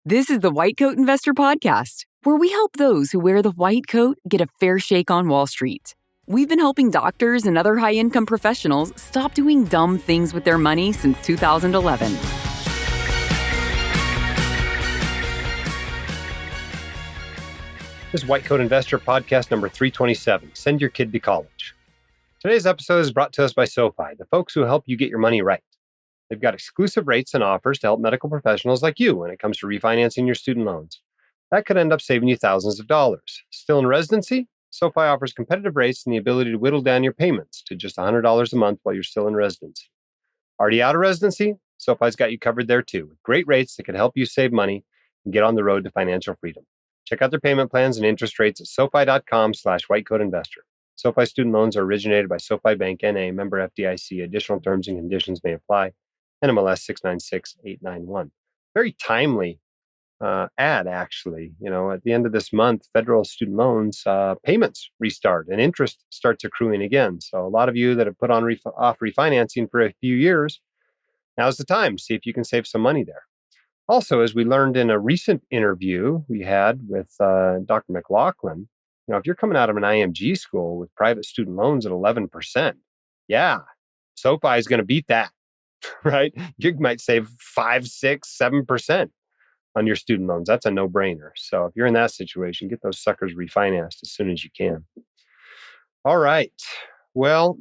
This is the White Coat Investor Podcast, where we help those who wear the white coat get a fair shake on Wall Street. We've been helping doctors and other high-income professionals stop doing dumb things with their money since 2011. This is White Coat Investor Podcast number 327, Send Your Kid to College. Today's episode is brought to us by SoFi, the folks who help you get your money right. They've got exclusive rates and offers to help medical professionals like you when it comes to refinancing your student loans. That could end up saving you thousands of dollars. Still in residency? SoFi offers competitive rates and the ability to whittle down your payments to just $100 a month while you're still in residency. Already out of residency? SoFi's got you covered there too, with great rates that can help you save money and get on the road to financial freedom. Check out their payment plans and interest rates at SoFi.com/whitecoatinvestor. SoFi Student Loans are originated by SoFi Bank, N.A., member FDIC. Additional terms and conditions may apply. NMLS 696891. Very timely ad, actually. You know, at the end of this month, federal student loans payments restart and interest starts accruing again. So a lot of you that have put on off refinancing for a few years, now's the time. See if you can save some money there. Also, as we learned in a recent interview we had with Dr. McLaughlin, you know, if you're coming out of an IMG school with private student loans at 11%, yeah, SoFi is going to beat that. Right? You might save 5, 6, 7% on your student loans. That's a no-brainer. So if you're in that situation, get those suckers refinanced as soon as you can. All right. Well,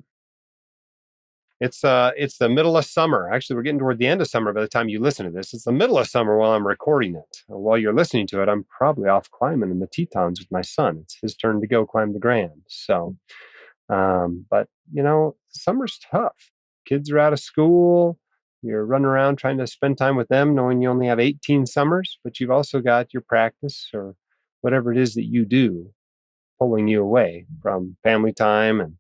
it's the middle of summer. Actually, we're getting toward the end of summer by the time you listen to this. It's the middle of summer while I'm recording it. While you're listening to it, I'm probably off climbing in the Tetons with my son. It's his turn to go climb the Grand. So, but you know, summer's tough. Kids are out of school. You're running around trying to spend time with them, knowing you only have 18 summers, but you've also got your practice or whatever it is that you do pulling you away from family time and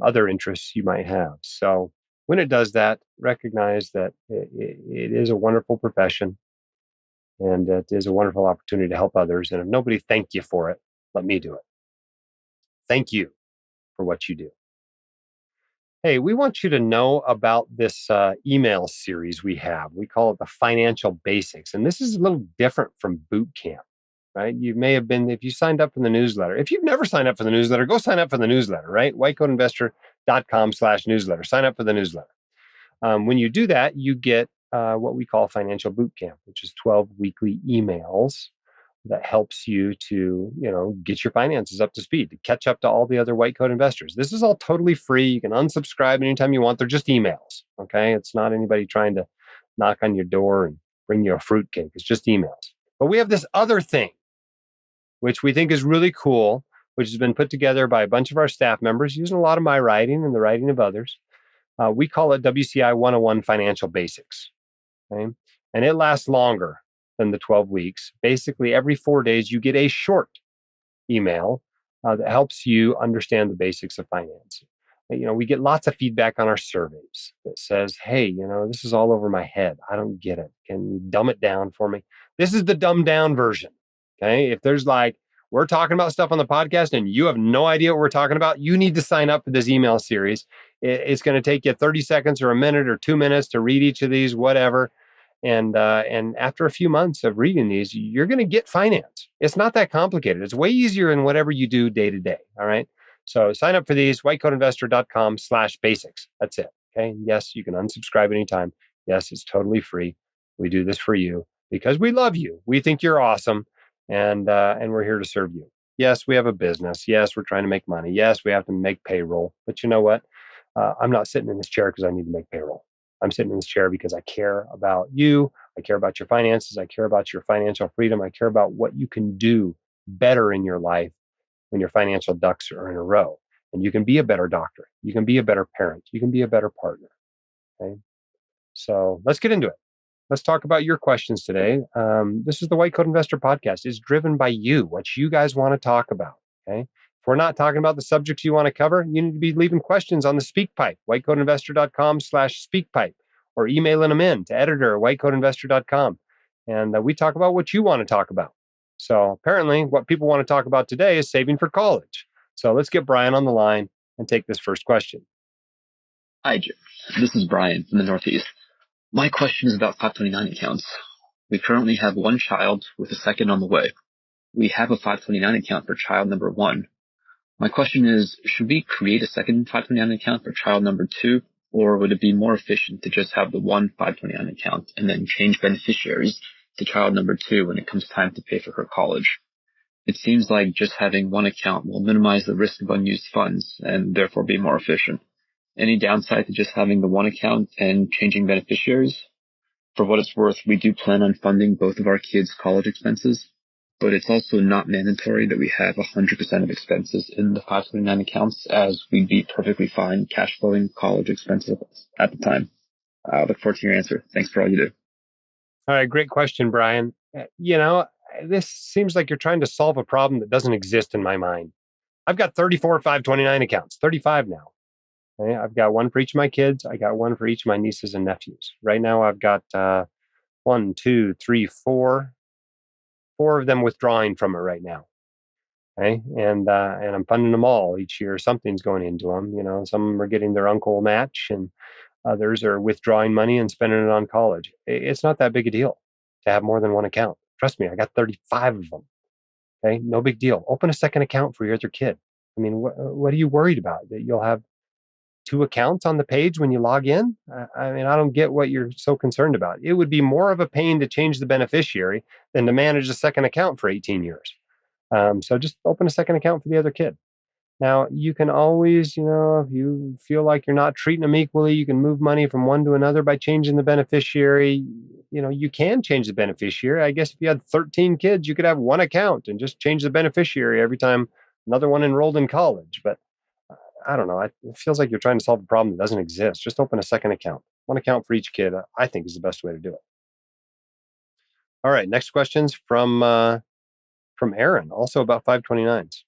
other interests you might have. So when it does that, recognize that it is a wonderful profession and it is a wonderful opportunity to help others. And if nobody thanked you for it, let me do it. Thank you for what you do. Hey, we want you to know about this email series we have. We call it the Financial Basics. And this is a little different from boot camp, right? You may have been, if you signed up for the newsletter. If you've never signed up for the newsletter, go sign up for the newsletter, right? whitecoatinvestor.com/newsletter. Sign up for the newsletter. When you do that, you get what we call Financial Boot Camp, which is 12 weekly emails that helps you to, you know, get your finances up to speed, to catch up to all the other white coat investors. This is all totally free. You can unsubscribe anytime you want. They're just emails, okay? It's not anybody trying to knock on your door and bring you a fruitcake. It's just emails. But we have this other thing, which we think is really cool, which has been put together by a bunch of our staff members using a lot of my writing and the writing of others. We call it WCI 101 Financial Basics, okay? And it lasts longer than the 12 weeks. Basically, every 4 days, you get a short email that helps you understand the basics of financing. You know, we get lots of feedback on our surveys that says, hey, you know, this is all over my head. I don't get it. Can you dumb it down for me? This is the dumbed down version. Okay. If there's like, we're talking about stuff on the podcast and you have no idea what we're talking about, you need to sign up for this email series. It's going to take you 30 seconds or a minute or 2 minutes to read each of these, whatever. And after a few months of reading these, you're going to get finance. It's not that complicated. It's way easier in whatever you do day to day. All right. So sign up for these, whitecoatinvestor.com/basics. That's it. Okay. Yes, you can unsubscribe anytime. Yes, it's totally free. We do this for you because we love you. We think you're awesome. And we're here to serve you. Yes, we have a business. Yes, we're trying to make money. Yes, we have to make payroll. But you know what? I'm not sitting in this chair because I need to make payroll. I'm sitting in this chair because I care about you. I care about your finances. I care about your financial freedom. I care about what you can do better in your life when your financial ducks are in a row. And you can be a better doctor. You can be a better parent. You can be a better partner. Okay. So let's get into it. Let's talk about your questions today. This is the White Coat Investor Podcast. It's driven by you, what you guys want to talk about. Okay. If we're not talking about the subjects you want to cover, you need to be leaving questions on the SpeakPipe, whitecoatinvestor.com/SpeakPipe, or emailing them in to editor@whitecoatinvestor.com. And we talk about what you want to talk about. So apparently what people want to talk about today is saving for college. So let's get Brian on the line and take this first question. Hi, Jim. This is Brian from the Northeast. My question is about 529 accounts. We currently have one child with a second on the way. We have a 529 account for child number 1. My question is, should we create a second 529 account for child number 2, or would it be more efficient to just have the one 529 account and then change beneficiaries to child number 2 when it comes time to pay for her college? It seems like just having one account will minimize the risk of unused funds and therefore be more efficient. Any downside to just having the one account and changing beneficiaries? For what it's worth, we do plan on funding both of our kids' college expenses, but it's also not mandatory that we have 100% of expenses in the 529 accounts, as we'd be perfectly fine cash flowing college expenses at the time. I look forward to your answer. Thanks for all you do. All right, great question, Brian. This seems like you're trying to solve a problem that doesn't exist in my mind. I've got 34 529 accounts, 35 now. Okay? I've got one for each of my kids. I got one for each of my nieces and nephews. Right now, I've got 1, 2, 3, 4 of them withdrawing from it right now. Okay, and I'm funding them all each year. Something's going into them. Some of them are getting their uncle match, and others are withdrawing money and spending it on college. It's not that big a deal to have more than one account. Trust me, I got 35 of them. Okay, no big deal. Open a second account for your other kid. I mean, what are you worried about? That you'll have 2 accounts on the page when you log in? I mean, I don't get what you're so concerned about. It would be more of a pain to change the beneficiary than to manage a second account for 18 years. So just open a second account for the other kid. Now, you can always, if you feel like you're not treating them equally, you can move money from one to another by changing the beneficiary. You can change the beneficiary. I guess if you had 13 kids, you could have one account and just change the beneficiary every time another one enrolled in college. But I don't know. It feels like you're trying to solve a problem that doesn't exist. Just open a second account. One account for each kid, I think, is the best way to do it. All right. Next question's from Aaron, also about 529s.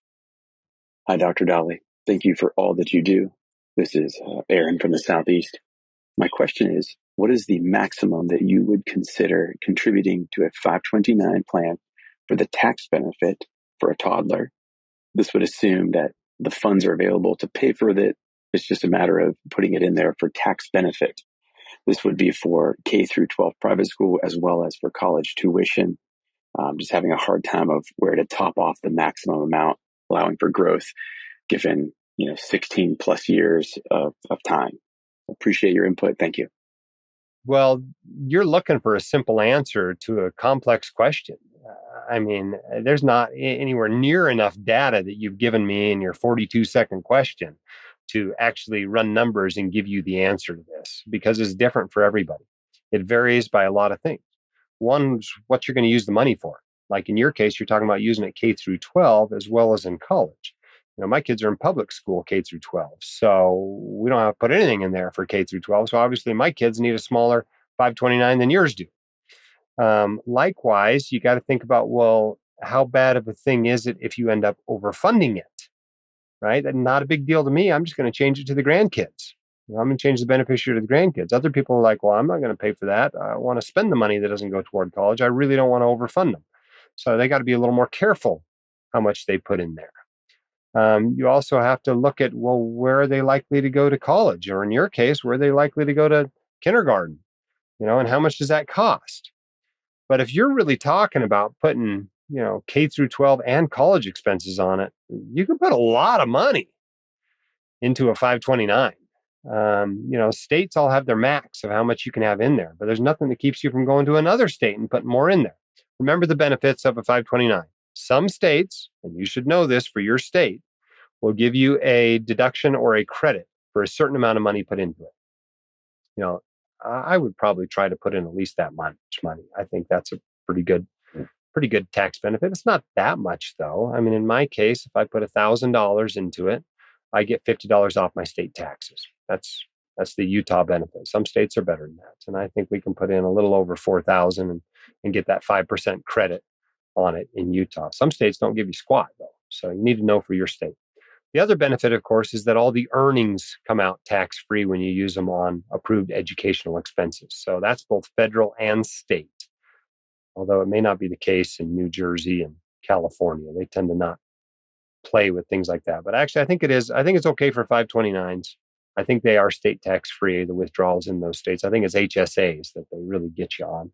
Hi, Dr. Dolly. Thank you for all that you do. This is Aaron from the Southeast. My question is, what is the maximum that you would consider contributing to a 529 plan for the tax benefit for a toddler? This would assume that the funds are available to pay for it. It's just a matter of putting it in there for tax benefit. This would be for K through 12 private school as well as for college tuition. Just having a hard time of where to top off the maximum amount, allowing for growth, given 16 plus years of time. Appreciate your input. Thank you. Well, you're looking for a simple answer to a complex question. I mean, there's not anywhere near enough data that you've given me in your 42-second question to actually run numbers and give you the answer to this, because it's different for everybody. It varies by a lot of things. One's what you're going to use the money for. Like in your case, you're talking about using it K through 12 as well as in college. My kids are in public school K through 12, so we don't have to put anything in there for K through 12. So obviously my kids need a smaller 529 than yours do. Likewise, you got to think about, well, how bad of a thing is it if you end up overfunding it, right? That's not a big deal to me. I'm just going to change it to the grandkids. I'm going to change the beneficiary to the grandkids. Other people are like, well, I'm not going to pay for that. I want to spend the money that doesn't go toward college. I really don't want to overfund them. So they got to be a little more careful how much they put in there. You also have to look at, well, where are they likely to go to college? Or in your case, where are they likely to go to kindergarten? And how much does that cost? But if you're really talking about putting, K through 12 and college expenses on it, you can put a lot of money into a 529. States all have their max of how much you can have in there, but there's nothing that keeps you from going to another state and putting more in there. Remember the benefits of a 529. Some states, and you should know this for your state, will give you a deduction or a credit for a certain amount of money put into it. I would probably try to put in at least that much money. I think that's a pretty good tax benefit. It's not that much though. I mean, in my case, if I put $1,000 into it, I get $50 off my state taxes. That's the Utah benefit. Some states are better than that. And I think we can put in a little over 4,000 and get that 5% credit on it in Utah. Some states don't give you squat though. So you need to know for your state. The other benefit, of course, is that all the earnings come out tax-free when you use them on approved educational expenses. So that's both federal and state. Although it may not be the case in New Jersey and California. They tend to not play with things like that. But actually, I think it is. I think it's okay for 529s. I think they are state tax-free, the withdrawals in those states. I think it's HSAs that they really get you on.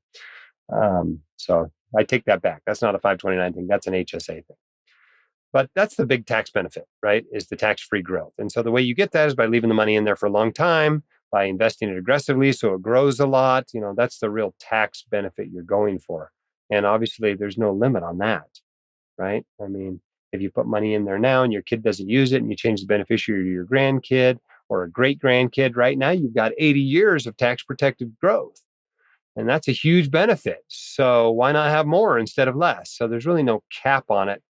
So I take that back. That's not a 529 thing. That's an HSA thing. But that's the big tax benefit, right? Is the tax-free growth. And so the way you get that is by leaving the money in there for a long time, by investing it aggressively so it grows a lot. That's the real tax benefit you're going for. And obviously, there's no limit on that, right? I mean, if you put money in there now and your kid doesn't use it and you change the beneficiary to your grandkid or a great grandkid, right now you've got 80 years of tax protected growth. And that's a huge benefit. So why not have more instead of less? So there's really no cap on it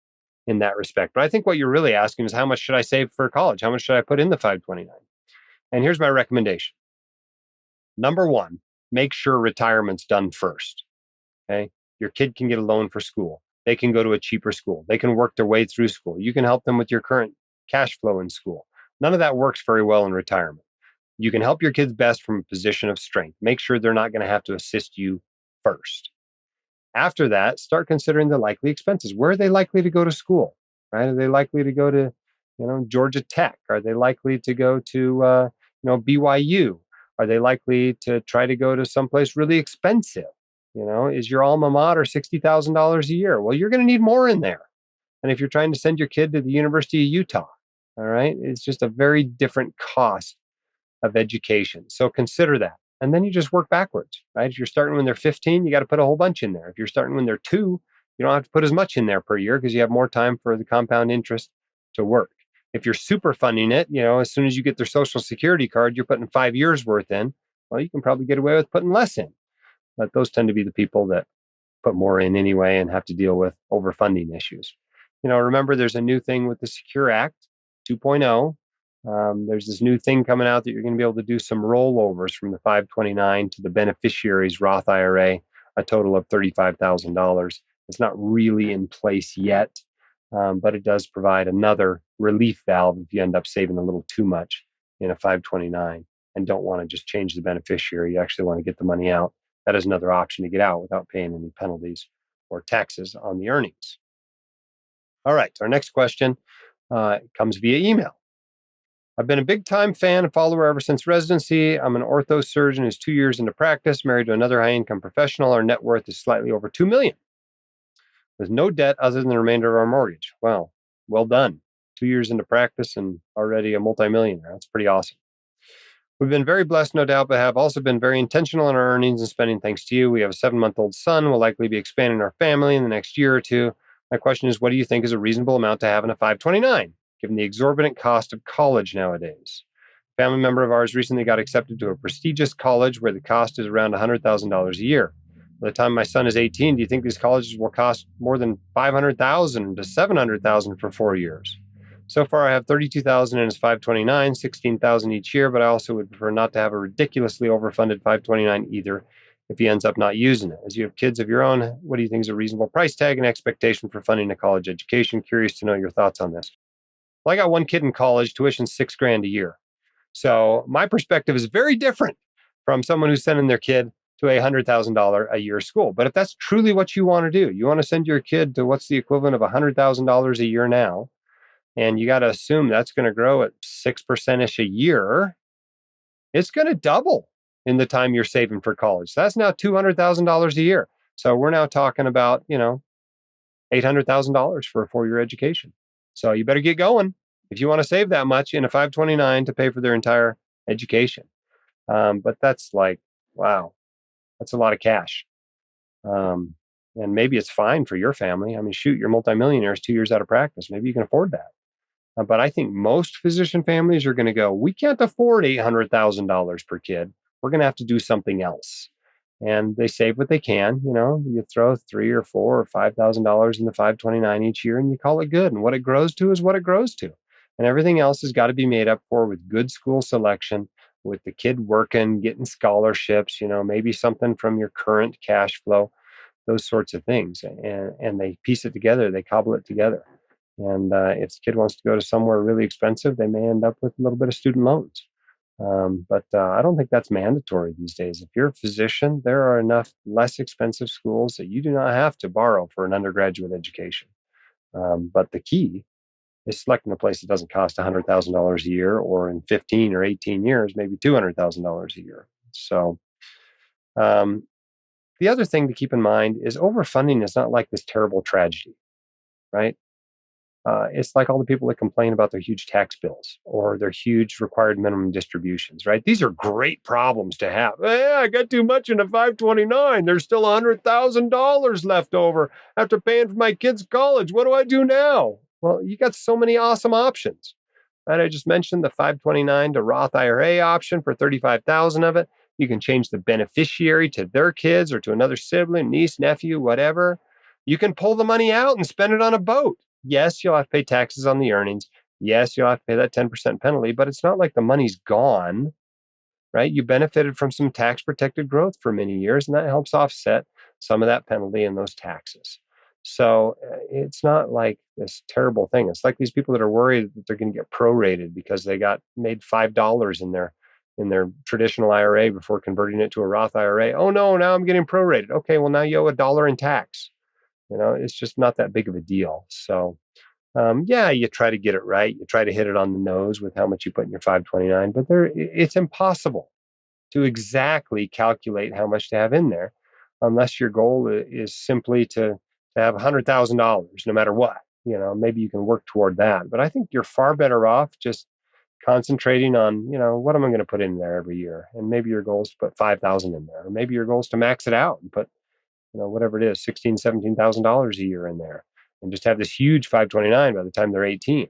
in that respect. But I think what you're really asking is how much should I save for college? How much should I put in the 529? And here's my recommendation. Number one, make sure retirement's done first. Okay. Your kid can get a loan for school. They can go to a cheaper school. They can work their way through school. You can help them with your current cash flow in school. None of that works very well in retirement. You can help your kids best from a position of strength. Make sure they're not going to have to assist you first. After that, start considering the likely expenses. Where are they likely to go to school? Right? Are they likely to go to, Georgia Tech? Are they likely to go to, BYU? Are they likely to try to go to someplace really expensive? Is your alma mater $60,000 a year? Well, you're going to need more in there. And if you're trying to send your kid to the University of Utah, all right, it's just a very different cost of education. So consider that. And then you just work backwards, right? If you're starting when they're 15, you got to put a whole bunch in there. If you're starting when they're 2, you don't have to put as much in there per year because you have more time for the compound interest to work. If you're super funding it, as soon as you get their social security card, you're putting 5 years worth in. Well, you can probably get away with putting less in. But those tend to be the people that put more in anyway and have to deal with overfunding issues. Remember, there's a new thing with the Secure Act 2.0. There's this new thing coming out that you're going to be able to do some rollovers from the 529 to the beneficiary's Roth IRA, a total of $35,000. It's not really in place yet, but it does provide another relief valve if you end up saving a little too much in a 529 and don't want to just change the beneficiary. You actually want to get the money out. That is another option to get out without paying any penalties or taxes on the earnings. All right, our next question comes via email. I've been a big-time fan and follower ever since residency. I'm an ortho surgeon who's 2 years into practice, married to another high-income professional. Our net worth is slightly over $2 million, with no debt other than the remainder of our mortgage. Wow, well done. 2 years into practice and already a multimillionaire. That's pretty awesome. We've been very blessed, no doubt, but have also been very intentional in our earnings and spending thanks to you. We have a 7-month-old son. We'll likely be expanding our family in the next year or two. My question is, what do you think is a reasonable amount to have in a 529, given the exorbitant cost of college nowadays? A family member of ours recently got accepted to a prestigious college where the cost is around $100,000 a year. By the time my son is 18, do you think these colleges will cost more than $500,000 to $700,000 for 4 years? So far, I have $32,000 in his 529, $16,000 each year, but I also would prefer not to have a ridiculously overfunded 529 either if he ends up not using it. As you have kids of your own, what do you think is a reasonable price tag and expectation for funding a college education? Curious to know your thoughts on this. Well, I got one kid in college, tuition $6,000 a year. So my perspective is very different from someone who's sending their kid to a $100,000 a year school. But if that's truly what you want to do, you want to send your kid to what's the equivalent of $100,000 a year now, and you got to assume that's going to grow at 6%-ish a year, it's going to double in the time you're saving for college. So that's now $200,000 a year. So we're now talking about, $800,000 for a 4-year education. So you better get going if you want to save that much in a 529 to pay for their entire education. But that's like, wow, that's a lot of cash. And maybe it's fine for your family. I mean, shoot, you're multimillionaires 2 years out of practice. Maybe you can afford that. But I think most physician families are going to go, we can't afford $800,000 per kid. We're going to have to do something else. And they save what they can. You throw $3,000 or $4,000 or $5,000 in the 529 each year and you call it good. And what it grows to is what it grows to. And everything else has got to be made up for with good school selection, with the kid working, getting scholarships, maybe something from your current cash flow, those sorts of things. And they piece it together, they cobble it together. And if the kid wants to go to somewhere really expensive, they may end up with a little bit of student loans. But I don't think that's mandatory these days. If you're a physician, there are enough less expensive schools that you do not have to borrow for an undergraduate education. But the key is selecting a place that doesn't cost $100,000 a year, or in 15 or 18 years, maybe $200,000 a year. So the other thing to keep in mind is overfunding is not like this terrible tragedy, right? It's like all the people that complain about their huge tax bills or their huge required minimum distributions, right? These are great problems to have. I got too much in a 529. There's still $100,000 left over after paying for my kids' college. What do I do now? Well, you got so many awesome options. Right? I just mentioned the 529 to Roth IRA option for 35,000 of it. You can change the beneficiary to their kids or to another sibling, niece, nephew, whatever. You can pull the money out and spend it on a boat. Yes, you'll have to pay taxes on the earnings. Yes, you'll have to pay that 10% penalty, but it's not like the money's gone, right? You benefited from some tax protected growth for many years, and that helps offset some of that penalty and those taxes. So it's not like this terrible thing. It's like these people that are worried that they're going to get prorated because they got made $5 in their traditional IRA before converting it to a Roth IRA. Oh no, now I'm getting prorated. Okay, well now you owe $1 in tax. It's just not that big of a deal. So, yeah, you try to get it right. You try to hit it on the nose with how much you put in your 529, but it's impossible to exactly calculate how much to have in there unless your goal is simply to have $100,000 no matter what. Maybe you can work toward that. But I think you're far better off just concentrating on, what am I going to put in there every year? And maybe your goal is to put 5,000 in there, or maybe your goal is to max it out and put whatever it is, $17,000 a year in there, and just have this huge 529 by the time they're 18.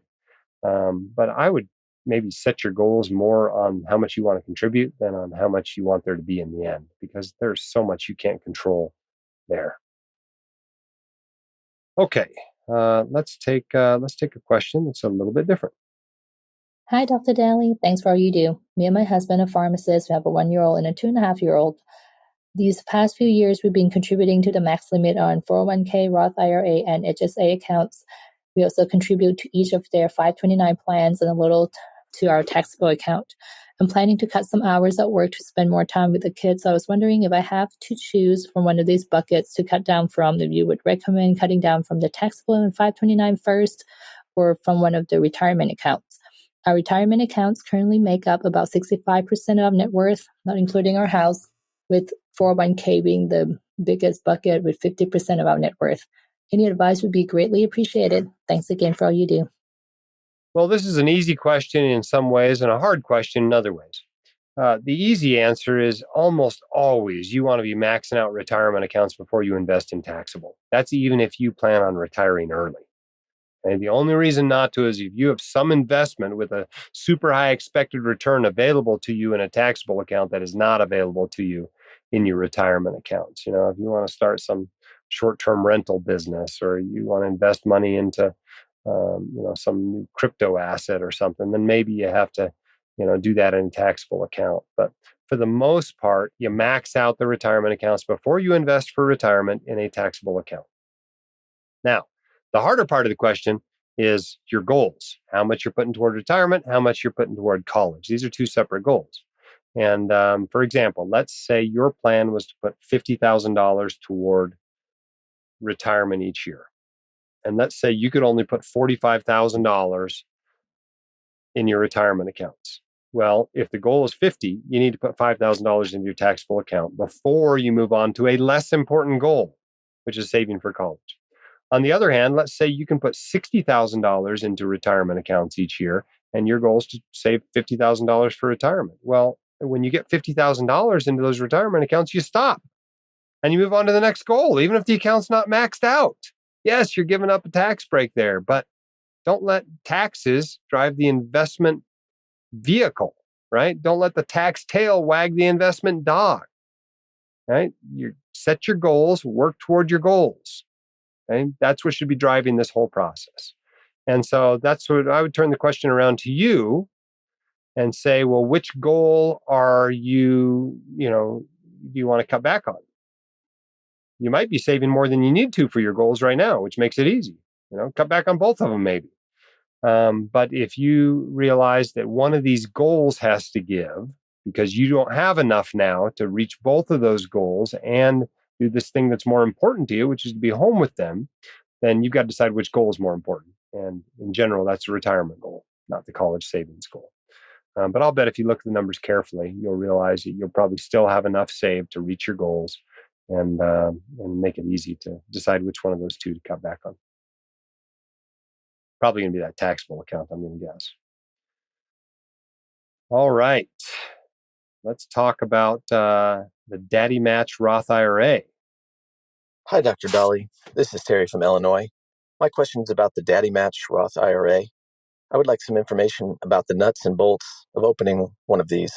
But I would maybe set your goals more on how much you want to contribute than on how much you want there to be in the end, because there's so much you can't control there. Okay, let's take a question that's a little bit different. Hi, Dr. Daly. Thanks for all you do. Me and my husband are pharmacists. We have a 1-year-old and a 2.5-year-old. These past few years, we've been contributing to the max limit on 401k, Roth IRA, and HSA accounts. We also contribute to each of their 529 plans and a little to our taxable account. I'm planning to cut some hours at work to spend more time with the kids. So I was wondering if I have to choose from one of these buckets to cut down from, if you would recommend cutting down from the taxable and 529 first or from one of the retirement accounts. Our retirement accounts currently make up about 65% of net worth, not including our house, with 401k being the biggest bucket with 50% of our net worth. Any advice would be greatly appreciated. Thanks again for all you do. Well, this is an easy question in some ways and a hard question in other ways. The easy answer is almost always you want to be maxing out retirement accounts before you invest in taxable. That's even if you plan on retiring early. And the only reason not to is if you have some investment with a super high expected return available to you in a taxable account that is not available to you in your retirement accounts. If you want to start some short-term rental business, or you want to invest money into, some new crypto asset or something, then maybe you have to, do that in a taxable account. But for the most part, you max out the retirement accounts before you invest for retirement in a taxable account. Now, the harder part of the question is your goals, how much you're putting toward retirement, how much you're putting toward college. These are two separate goals. And for example, let's say your plan was to put $50,000 toward retirement each year. And let's say you could only put $45,000 in your retirement accounts. Well, if the goal is 50, you need to put $5,000 into your taxable account before you move on to a less important goal, which is saving for college. On the other hand, let's say you can put $60,000 into retirement accounts each year, and your goal is to save $50,000 for retirement. Well, when you get $50,000 into those retirement accounts, you stop and you move on to the next goal, even if the account's not maxed out. Yes, you're giving up a tax break there, but don't let taxes drive the investment vehicle, right? Don't let the tax tail wag the investment dog, right? You set your goals, work toward your goals. Okay? That's what should be driving this whole process. And so that's what I would turn the question around to you and say, well, which goal are you, do you want to cut back on? You might be saving more than you need to for your goals right now, which makes it easy. Cut back on both of them maybe. But if you realize that one of these goals has to give because you don't have enough now to reach both of those goals and do this thing that's more important to you, which is to be home with them, then you've got to decide which goal is more important. And in general, that's a retirement goal, not the college savings goal. But I'll bet if you look at the numbers carefully, you'll realize that you'll probably still have enough saved to reach your goals. and make it easy to decide which one of those two to cut back on. Probably going to be that taxable account, I'm going to guess. All right. Let's talk about the Daddy Match Roth IRA. Hi, Dr. Dolly. This is Terry from Illinois. My question is about the Daddy Match Roth IRA. I would like some information about the nuts and bolts of opening one of these.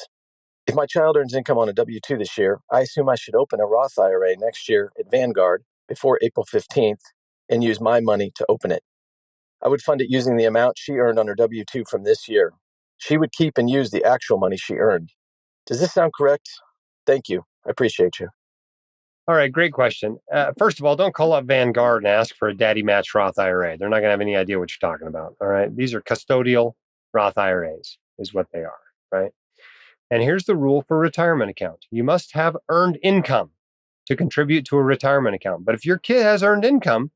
If my child earns income on a W-2 this year, I assume I should open a Roth IRA next year at Vanguard before April 15th and use my money to open it. I would fund it using the amount she earned on her W-2 from this year. She would keep and use the actual money she earned. Does this sound correct? Thank you. I appreciate you. All right, great question. First of all, don't call up Vanguard and ask for a Daddy Match Roth IRA. They're not going to have any idea what you're talking about. All right, these are custodial Roth IRAs is what they are, right? And here's the rule for a retirement account. You must have earned income to contribute to a retirement account. But if your kid has earned income,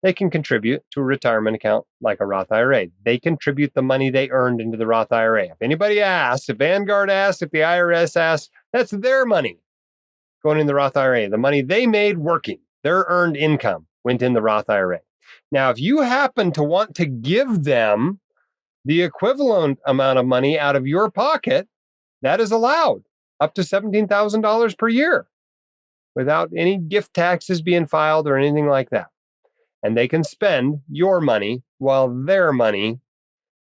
they can contribute to a retirement account like a Roth IRA. They contribute the money they earned into the Roth IRA. If anybody asks, if Vanguard asks, if the IRS asks, that's their money going in the Roth IRA. The money they made working, their earned income went in the Roth IRA. Now, if you happen to want to give them the equivalent amount of money out of your pocket, that is allowed up to $17,000 per year without any gift taxes being filed or anything like that. And they can spend your money while their money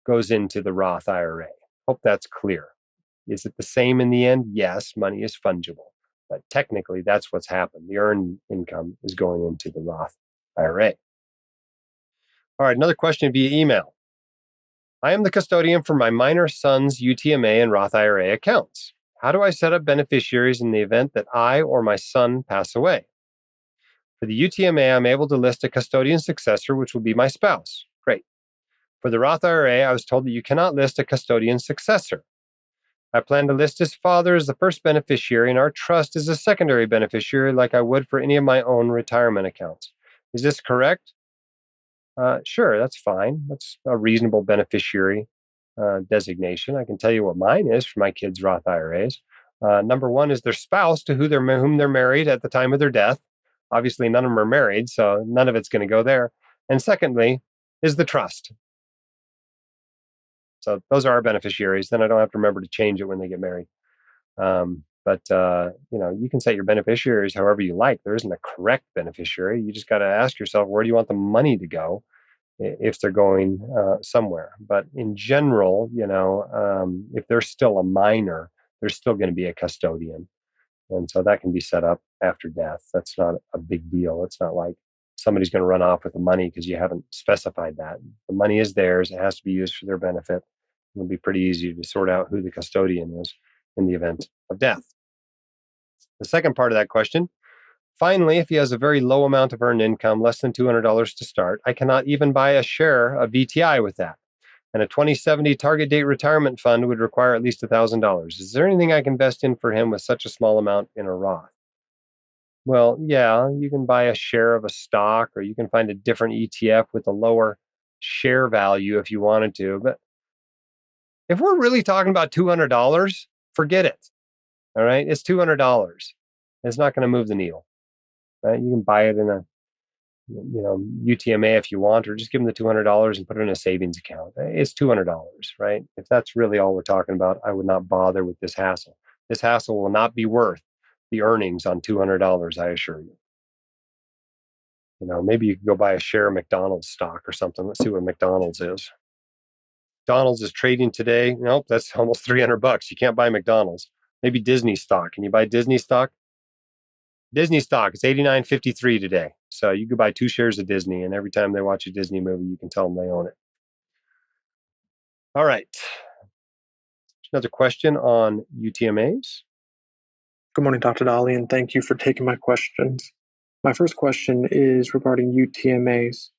goes into the Roth IRA. Hope that's clear. Is it the same in the end? Yes, money is fungible. But technically, that's what's happened. The earned income is going into the Roth IRA. All right, another question via email. I am the custodian for my minor son's UTMA and Roth IRA accounts. How do I set up beneficiaries in the event that I or my son pass away? For the UTMA, I'm able to list a custodian successor, which will be my spouse. Great. For the Roth IRA, I was told that you cannot list a custodian successor. I plan to list his father as the first beneficiary and our trust as a secondary beneficiary like I would for any of my own retirement accounts. Is this correct? Sure, that's fine. That's a reasonable beneficiary designation. I can tell you what mine is for my kids' Roth IRAs. Number one is their spouse to whom they're married at the time of their death. Obviously, none of them are married, so none of it's going to go there. And secondly, is the trust. So those are our beneficiaries. Then I don't have to remember to change it when they get married. But you can set your beneficiaries however you like. There isn't a correct beneficiary. You just got to ask yourself, where do you want the money to go if they're going somewhere? But in general, if they're still a minor, there's still going to be a custodian. And so that can be set up after death. That's not a big deal. It's not like somebody's going to run off with the money because you haven't specified that. The money is theirs. It has to be used for their benefit. It'll be pretty easy to sort out who the custodian is in the event of death. The second part of that question, finally, if he has a very low amount of earned income, less than $200 to start, I cannot even buy a share of VTI with that. And a 2070 target date retirement fund would require at least $1,000. Is there anything I can invest in for him with such a small amount in a Roth? Well, yeah, you can buy a share of a stock, or you can find a different ETF with a lower share value if you wanted to. But if we're really talking about $200, forget it. All right, it's $200. It's not going to move the needle. Right? You can buy it in a UTMA if you want, or just give them the $200 and put it in a savings account. It's $200, right? If that's really all we're talking about, I would not bother with this hassle. This hassle will not be worth the earnings on $200, I assure you. Maybe you could go buy a share of McDonald's stock or something. Let's see what McDonald's is. McDonald's is trading today. Nope, that's almost $300. You can't buy McDonald's. Maybe Disney stock. Can you buy Disney stock? Disney stock, it's $89.53 today. So you could buy 2 shares of Disney, and every time they watch a Disney movie, you can tell them they own it. All right. Another question on UTMAs. Good morning, Dr. Dolly, and thank you for taking my questions. My first question is regarding UTMAs.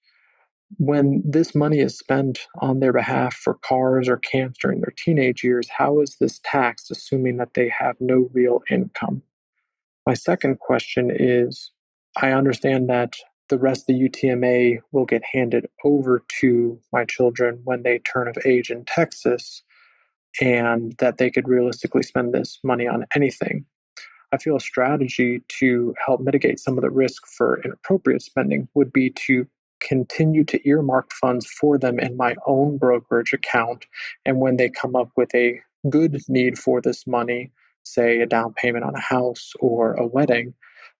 When this money is spent on their behalf for cars or camps during their teenage years, how is this taxed, assuming that they have no real income? My second question is, I understand that the rest of the UTMA will get handed over to my children when they turn of age in Texas, and that they could realistically spend this money on anything. I feel a strategy to help mitigate some of the risk for inappropriate spending would be to continue to earmark funds for them in my own brokerage account. And when they come up with a good need for this money, say a down payment on a house or a wedding,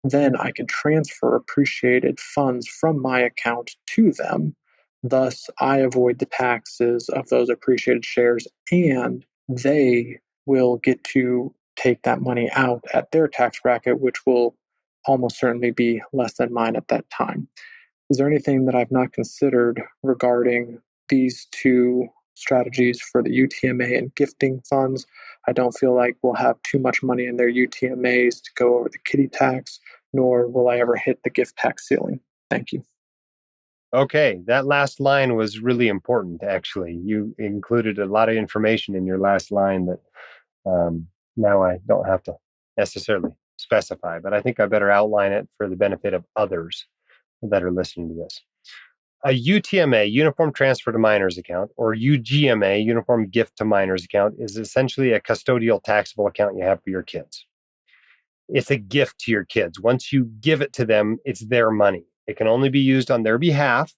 then I can transfer appreciated funds from my account to them. Thus, I avoid the taxes of those appreciated shares, and they will get to take that money out at their tax bracket, which will almost certainly be less than mine at that time. Is there anything that I've not considered regarding these two strategies for the UTMA and gifting funds? I don't feel like we'll have too much money in their UTMAs to go over the kiddie tax, nor will I ever hit the gift tax ceiling. Thank you. Okay, that last line was really important, actually. You included a lot of information in your last line that now I don't have to necessarily specify, but I think I better outline it for the benefit of others that are listening to this. A UTMA, Uniform Transfer to Minors account, or UGMA, Uniform Gift to Minors account, is essentially a custodial taxable account you have for your kids. It's a gift to your kids. Once you give it to them, it's their money. It can only be used on their behalf.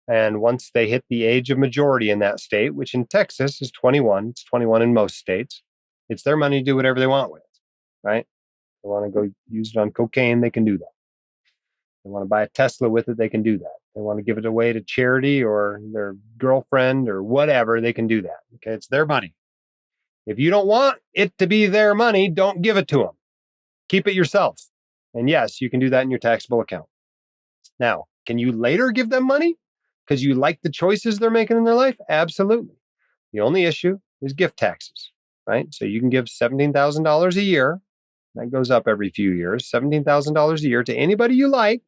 And once they hit the age of majority in that state, which in Texas is 21, it's 21 in most states, it's their money to do whatever they want with, right? They want to go use it on cocaine, they can do that. They want to buy a Tesla with it, they can do that. They want to give it away to charity or their girlfriend or whatever, they can do that. Okay, it's their money. If you don't want it to be their money, don't give it to them. Keep it yourself. And yes, you can do that in your taxable account. Now, can you later give them money because you like the choices they're making in their life? Absolutely. The only issue is gift taxes, right? So you can give $17,000 a year. That goes up every few years, $17,000 a year to anybody you like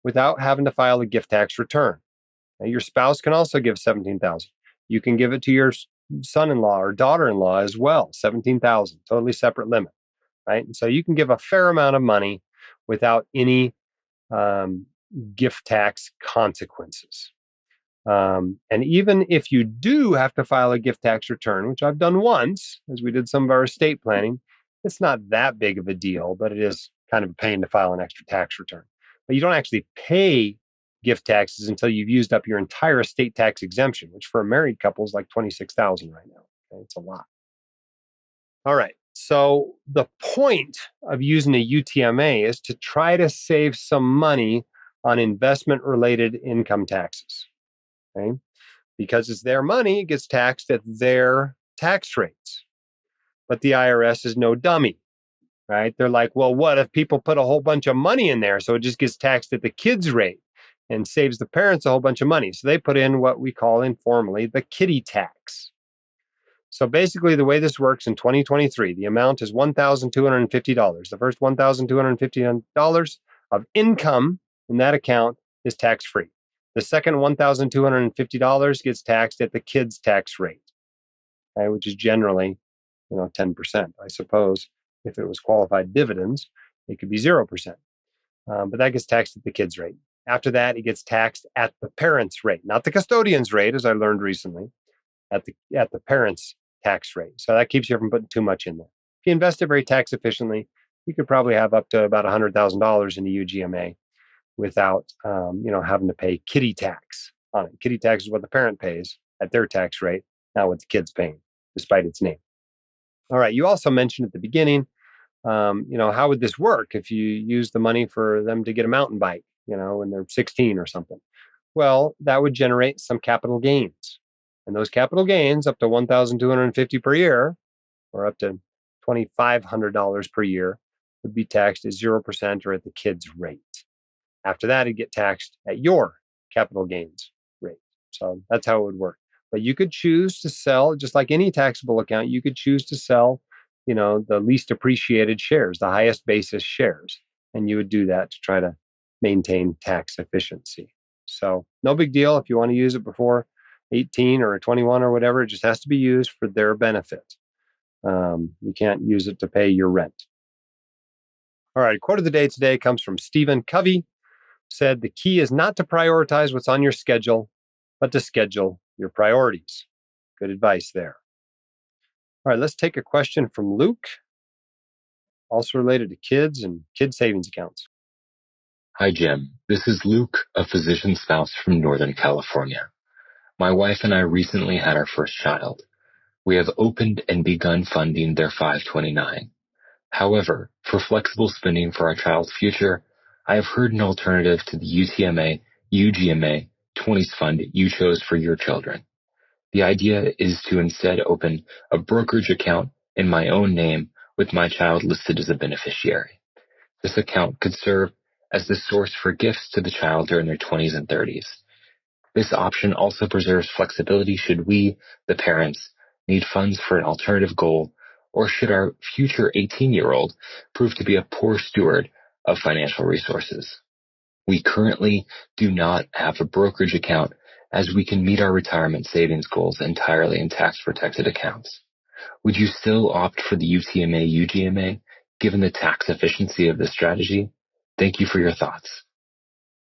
without having to file a gift tax return. Now, your spouse can also give $17,000. You can give it to your son-in-law or daughter-in-law as well, $17,000, totally separate limit, right? And so you can give a fair amount of money without any gift tax consequences. And even if you do have to file a gift tax return, which I've done once, as we did some of our estate planning, it's not that big of a deal, but it is kind of a pain to file an extra tax return. But you don't actually pay gift taxes until you've used up your entire estate tax exemption, which for a married couple is like $26,000 right now. Okay, it's a lot. All right. So the point of using a UTMA is to try to save some money on investment-related income taxes. Okay? Because it's their money, it gets taxed at their tax rates. But the IRS is no dummy, right? They're like, well, what if people put a whole bunch of money in there so it just gets taxed at the kids' rate and saves the parents a whole bunch of money? So they put in what we call informally the kiddie tax. So basically, the way this works in 2023, the amount is $1,250. The first $1,250 of income in that account is tax-free. The second $1,250 gets taxed at the kids' tax rate, okay, which is generally 10%. I suppose if it was qualified dividends, it could be 0%. But that gets taxed at the kids' rate. After that, it gets taxed at the parents' rate, not the custodian's rate, as I learned recently, at the parents' tax rate. So that keeps you from putting too much in there. If you invest it very tax efficiently, you could probably have up to about $100,000 in the UGMA without having to pay kiddie tax on it. Kiddie tax is what the parent pays at their tax rate, not what the kid's paying, despite its name. All right. You also mentioned at the beginning, how would this work if you use the money for them to get a mountain bike, when they're 16 or something? Well, that would generate some capital gains. And those capital gains, up to $1,250 per year, or up to $2,500 per year, would be taxed at 0% or at the kid's rate. After that, it'd get taxed at your capital gains rate. So that's how it would work. But you could choose to sell, just like any taxable account, you could choose to sell, the least appreciated shares, the highest basis shares. And you would do that to try to maintain tax efficiency. So no big deal if you want to use it before 18 or 21 or whatever. It just has to be used for their benefit. You can't use it to pay your rent. All right, quote of the day today comes from Stephen Covey. Said, the key is not to prioritize what's on your schedule, but to schedule your priorities. Good advice there. All right, let's take a question from Luke. also related to kids and kid savings accounts. Hi, Jim. This is Luke, a physician spouse from Northern California. My wife and I recently had our first child. We have opened and begun funding their 529. However, for flexible spending for our child's future, I have heard an alternative to the UTMA, UGMA 20s fund you chose for your children. The idea is to instead open a brokerage account in my own name with my child listed as a beneficiary. This account could serve as the source for gifts to the child during their 20s and 30s. This option also preserves flexibility should we, the parents, need funds for an alternative goal, or should our future 18-year-old prove to be a poor steward of financial resources. We currently do not have a brokerage account as we can meet our retirement savings goals entirely in tax-protected accounts. Would you still opt for the UTMA, UGMA, given the tax efficiency of this strategy? Thank you for your thoughts.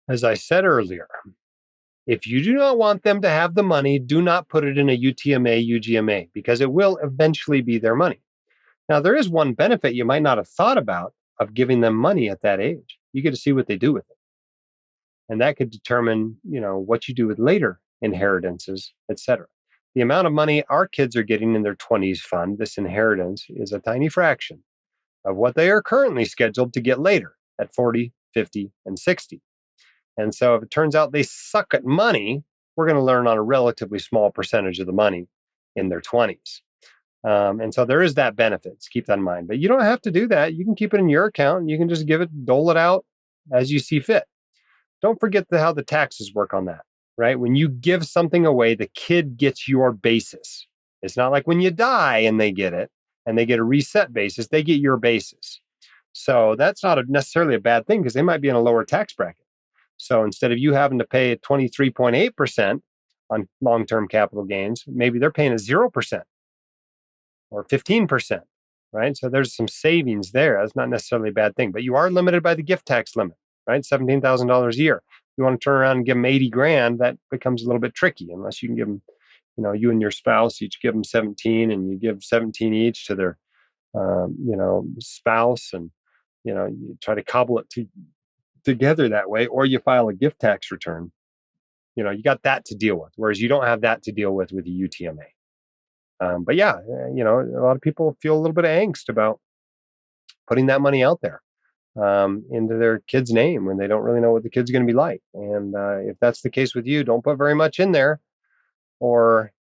As I said earlier, if you do not want them to have the money, do not put it in a UTMA, UGMA, because it will eventually be their money. Now, there is one benefit you might not have thought about of giving them money at that age. You get to see what they do with it. And that could determine, what you do with later inheritances, etc. The amount of money our kids are getting in their 20s fund, this inheritance, is a tiny fraction of what they are currently scheduled to get later at 40, 50, and 60. And so if it turns out they suck at money, we're going to learn on a relatively small percentage of the money in their 20s. And so there is that benefit. Keep that in mind. But you don't have to do that. You can keep it in your account. And you can just dole it out as you see fit. Don't forget how the taxes work on that, right? When you give something away, the kid gets your basis. It's not like when you die and they get it and they get a reset basis, they get your basis. So that's not necessarily a bad thing because they might be in a lower tax bracket. So instead of you having to pay 23.8% on long-term capital gains, maybe they're paying 0% or 15%, right? So there's some savings there. That's not necessarily a bad thing, but you are limited by the gift tax limit, right? $17,000 a year. You want to turn around and give them 80 grand, that becomes a little bit tricky unless you can give them, you and your spouse each give them 17 and you give 17 each to their, spouse and, you try to cobble it together that way, or you file a gift tax return. You got that to deal with, whereas you don't have that to deal with the UTMA. But yeah, a lot of people feel a little bit of angst about putting that money out there into their kid's name when they don't really know what the kid's going to be like. And if that's the case with you, don't put very much in there, or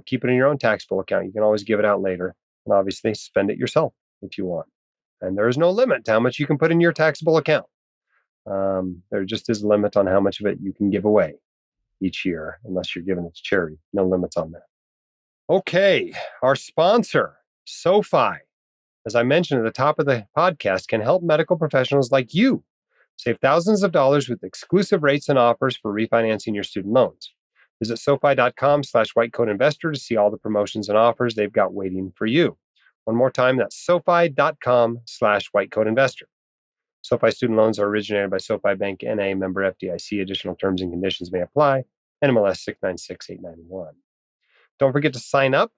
keep it in your own taxable account. You can always give it out later, and obviously spend it yourself if you want. And there is no limit to how much you can put in your taxable account. There just is a limit on how much of it you can give away each year, unless you're giving it to charity. No limits on that. Okay, our sponsor, SoFi, as I mentioned at the top of the podcast, can help medical professionals like you save thousands of dollars with exclusive rates and offers for refinancing your student loans. Visit SoFi.com/whitecodeinvestor to see all the promotions and offers they've got waiting for you. One more time, that's SoFi.com/whitecodeinvestor. SoFi Student Loans are originated by SoFi Bank, NA, member FDIC. Additional terms and conditions may apply. NMLS 696891. Don't forget to sign up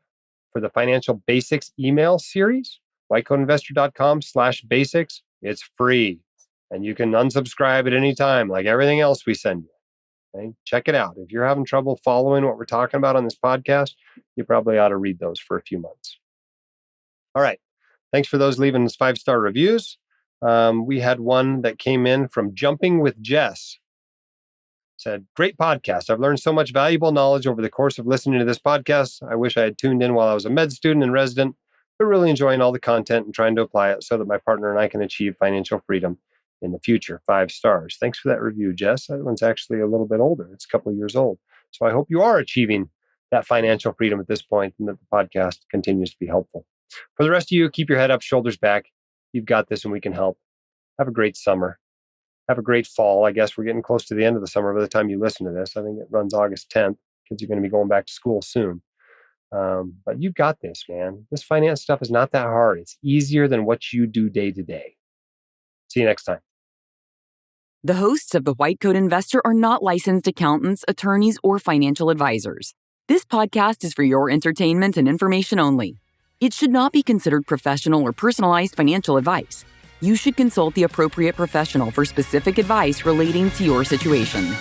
for the Financial Basics email series, whitecodeinvestor.com/basics. It's free, and you can unsubscribe at any time, like everything else we send you. Okay? Check it out. If you're having trouble following what we're talking about on this podcast, you probably ought to read those for a few months. All right. Thanks for those leaving us 5-star reviews. We had one that came in from Jumping with Jess. Said, great podcast. I've learned so much valuable knowledge over the course of listening to this podcast. I wish I had tuned in while I was a med student and resident, but really enjoying all the content and trying to apply it so that my partner and I can achieve financial freedom in the future. 5 stars. Thanks for that review, Jess. That one's actually a little bit older. It's a couple of years old. So I hope you are achieving that financial freedom at this point and that the podcast continues to be helpful. For the rest of you, keep your head up, shoulders back. You've got this and we can help. Have a great summer. Have a great fall. I guess we're getting close to the end of the summer by the time you listen to this. I think it runs August 10th. Kids are going to be going back to school soon. But you've got this, man. This finance stuff is not that hard. It's easier than what you do day to day. See you next time. The hosts of The White Coat Investor are not licensed accountants, attorneys, or financial advisors. This podcast is for your entertainment and information only. It should not be considered professional or personalized financial advice. You should consult the appropriate professional for specific advice relating to your situation.